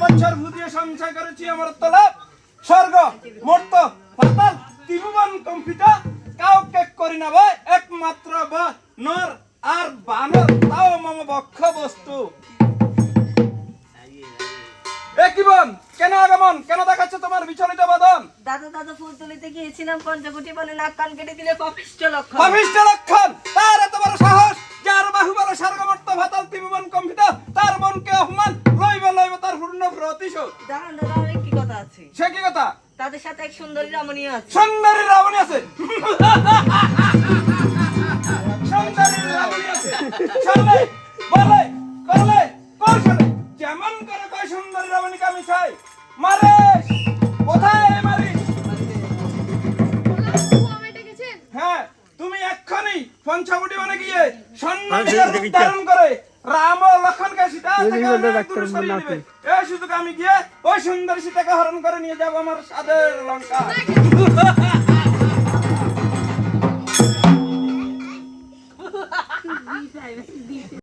বছর ভূতিয়ে সংসার করেছি আমার তলাপ স্বর্গ মর্ত পাতাল ত্রিভুবন কম্পিত কাউকে করি না ভাই একমাত্র নর আর বানর তাও মম বক্ষ বস্তু। কি বোন কেন আগমন কেন দেখাচ্ছে তোমার বিচলিত বদন? দাদা দাদা ফুল তুলিতে গিয়েছিলাম পঞ্চকুটি বনে নাক কান কেটে দিলে পাপিষ্ঠ লক্ষণ। পাপিষ্ঠ লক্ষণ তার এত বড় সাহস যার বাহুবল স্বর্গমর্ত ভাতাল ত্রিভুবন কম্পিত তার বোনকে অপমান লইবে লইবে তার পূর্ণ প্রতিশোধ। দাঁড়ান দাদা আর কি কথা আছে? সে কি কথা? তাদের সাথে এক সুন্দরী রমণী আছে। সুন্দরী রাবণী আছে সুন্দরী রাবণী আছে চলে বলে করলে কৌশলে যেমন করে কয় সুন্দরী রাবণীকে আমি চাই মারে কোথায় মারিস? হ্যাঁ তুমি এক্ষুনি পঞ্চবটি বনে গিয়ে সন্ন্যাসীর রূপ ধারণ করে রাম ও লক্ষণকে সীতা থেকে দূরে সরিয়ে দিবে। এই সুযোগ আমি গিয়ে ওই সুন্দরী সীতাকে হরণ করে নিয়ে যাব আমার সাদের লঙ্কা।